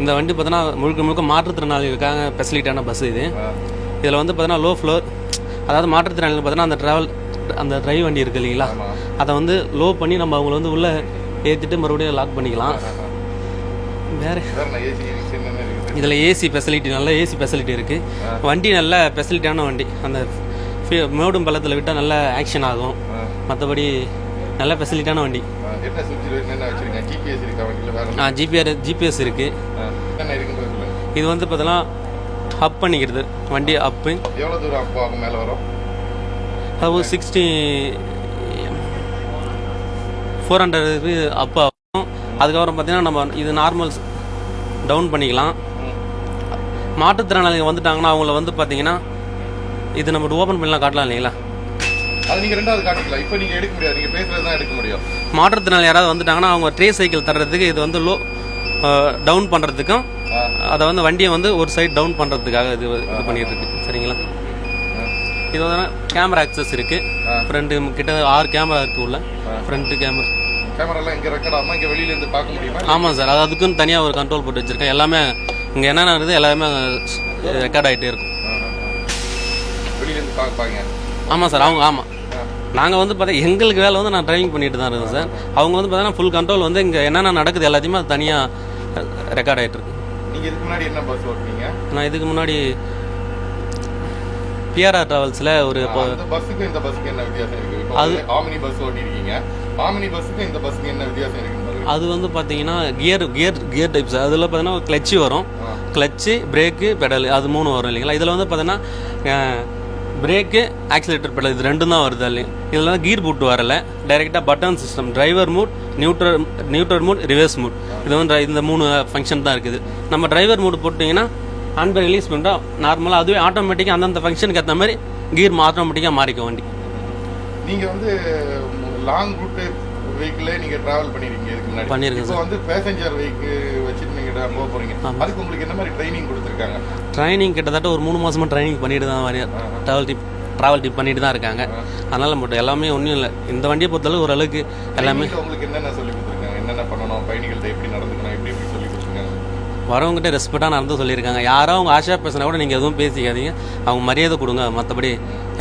இந்த வண்டி பார்த்தோன்னா முழுக்க முழுக்க மாற்றுத்திறனாளிகளுக்காக ஃபெசிலிட்டியான பஸ் இது. இதில் வந்து பார்த்தோன்னா லோ ஃப்ளோர், அதாவது மாற்றுத்திறனாளிகள் பார்த்தோன்னா அந்த டிரைவ் வண்டி இருக்குது இல்லைங்களா, அதை வந்து லோ பண்ணி நம்ம அவங்கள வந்து உள்ளே ஏற்றிட்டு மறுபடியும் லாக் பண்ணிக்கலாம். வேறு இதில் ஏசி ஃபெசிலிட்டி, நல்ல ஏசி ஃபெசிலிட்டி இருக்குது. வண்டி நல்ல ஃபெசிலிட்டியான வண்டி. அந்த மேடும் பள்ளத்தில் விட்டால் நல்ல ஆக்ஷன் ஆகும். மற்றபடி நல்ல ஃபெசிலிட்டியான வண்டி. ஜிபிஎஸ் இருக்குது. இது வந்து பார்த்தோன்னா அப் பண்ணிக்கிறது, வண்டி அப்பு. எவ்வளோ தூரம் அப் ஆகும் மேலே வரும்? அது 400 அப் ஆகும். அதுக்கப்புறம் பார்த்தீங்கன்னா நம்ம இது நார்மல் டவுன் பண்ணிக்கலாம். மாற்றுத்திறனாளிகள் வந்துட்டாங்கன்னா அவங்கள வந்து பார்த்தீங்கன்னா இது நம்ம ஓப்பன் பண்ணலாம், காட்டலாம் இல்லைங்களா. அது நீங்கள் ரெண்டாவது காட்டிக்கலாம். இப்போ நீங்கள் எடுக்க முடியாது, நீங்கள் பேசுகிறது தான் எடுக்க முடியும். மாற்றுத்திறனாளி யாராவது வந்துட்டாங்கன்னா அவங்க ட்ரே சைக்கிள் தர்றதுக்கு இது வந்து டவுன் பண்ணுறதுக்கும் அதை வந்து வண்டியை வந்து ஒரு சைடு டவுன் பண்ணுறதுக்காக இது பண்ணிட்டு இருக்கு. சரிங்களா. இது வந்து கேமரா ஆக்சஸ் இருக்குது. ஃப்ரண்ட்டு கிட்ட 6 கேமரா இருக்குது உள்ள. ஃப்ரண்ட்டு கேமராலாம் இங்கே ரெக்கார்ட் ஆகாமல் இங்கே வெளியிலேருந்து பார்க்க முடியுமா? ஆமாம் சார், அது அதுக்குன்னு தனியாக ஒரு கண்ட்ரோல் போட்டு வச்சுருக்கேன். எல்லாமே இங்கே என்னென்ன இருக்குது எல்லாமே ரெக்கார்ட் ஆகிட்டே இருக்கும். வெளியிலேருந்து பார்ப்பாங்க. ஆமாம் சார். ஆமாம், நாங்கள் வந்து பார்த்தா எங்களுக்கு வேலை வந்து நான் டிரைவிங் பண்ணிட்டு தான் இருக்கேன் சார். அவங்க வந்து பார்த்தீங்கன்னா ஃபுல் கண்ட்ரோல் வந்து இங்கே என்னென்ன நடக்குது எல்லாத்தையுமே அது தனியாக ரெக்கார்ட் ஆகிட்டு இருக்கு. நீங்கள் இதுக்கு முன்னாடி என்ன பஸ் ஓட்டுனீங்க? நான் இதுக்கு முன்னாடி பிஆர்ஆர் டிராவல்ஸில் ஒரு பஸ்ஸுக்கும் இந்த பஸ்ஸுக்கு என்ன வித்தியாசம் இருக்குது? அது ஆமினி பஸ் ஓட்டிருக்கீங்க. ஆமினி பஸ்ஸுக்கும் இந்த பஸ்ஸுக்கு என்ன வித்தியாசம் இருக்குன்னு அது வந்து பார்த்தீங்கன்னா கியர் டைப்ஸ். அதில் பார்த்தீங்கன்னா கிளச்சு வரும், கிளச்சு, பிரேக்கு, பெடல், அது 3 வரும் இல்லைங்களா. இதில் வந்து பார்த்தீங்கன்னா பிரேக்கு, ஆக்சிலேட்டர், பெடல் இது 2 தான் வருது இல்லைங்க. இதில் வந்து கீர் பூட்டு வரல, டைரெக்டாக button system, driver mood, neutral mood, reverse mood, இது வந்து இந்த 3 ஃபங்க்ஷன் தான் இருக்குது. நம்ம டிரைவர் மூட் போட்டிங்கன்னா ஹேண்ட் ரிலீஸ் பண்ணுறோம் நார்மலாக, அதுவே ஆட்டோமேட்டிக்காக அந்தந்த ஃபங்க்ஷனுக்கு ஏற்ற மாதிரி கீர் ஆட்டோமேட்டிக்காக மாறிக்கும் வண்டி. நீங்கள் வந்து லாங் ரூட்டு வெஹிக்கிளே நீங்கள் ட்ராவல் பண்ணியிருக்கீங்க இதுக்கு முன்னாடி? பண்ணியிருக்கேன் சார். வந்து பேசஞ்சர் வெஹிக்கிள் வச்சுட்டு நீங்கள் போக போகிறீங்க. அதுக்கு உங்களுக்கு என்ன மாதிரி ட்ரைனிங் கொடுத்துருக்காங்க? ட்ரைனிங் கிட்டத்தட்ட ஒரு 3 மாதமாக ட்ரைனிங் பண்ணிட்டு தான் ட்ராவல் டிப் பண்ணிட்டு தான் இருக்காங்க. அதனால் மட்டும் எல்லாமே ஒன்றும் இல்லை. இந்த வண்டியை பொறுத்தளவு ஓரளவுக்கு எல்லாமே. உங்களுக்கு என்னென்ன சொல்லி கொடுத்துருக்காங்க? என்னென்ன பண்ணணும், பயணிகள்கிட்ட எப்படி நடந்துக்கணும், எப்படி சொல்லி கொடுத்துருக்காங்க? வரவங்ககிட்ட ரெஸ்பெக்டாக நடந்து சொல்லியிருக்காங்க. யாரோ அவங்க ஆஷா பேசினா கூட நீங்கள் எதுவும் பேசிக்காதீங்க, அவங்க மரியாதை கொடுங்க, மற்றபடி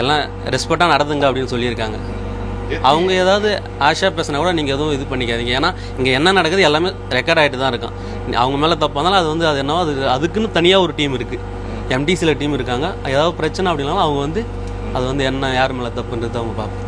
எல்லாம் ரெஸ்பெக்டாக நடந்துங்க அப்படின்னு சொல்லியிருக்காங்க. அவங்க ஏதாவது ஆஷா பேசினா கூட நீங்கள் எதுவும் இது பண்ணிக்காதீங்க. ஏன்னா இங்கே என்ன நடக்குது எல்லாமே ரெக்கார்ட் ஆகிட்டு தான் இருக்கும். அவங்க மேலே தப்பு வந்தாலும் அது வந்து அது என்னவோ அதுக்குன்னு தனியாக ஒரு டீம் இருக்குது, எம்டிசியில் டீம் இருக்காங்க. ஏதாவது பிரச்சனை அப்படின்னாலும் அவங்க வந்து அது வந்து என்ன யார் மேலே தப்புன்றது அவங்க பார்ப்போம்.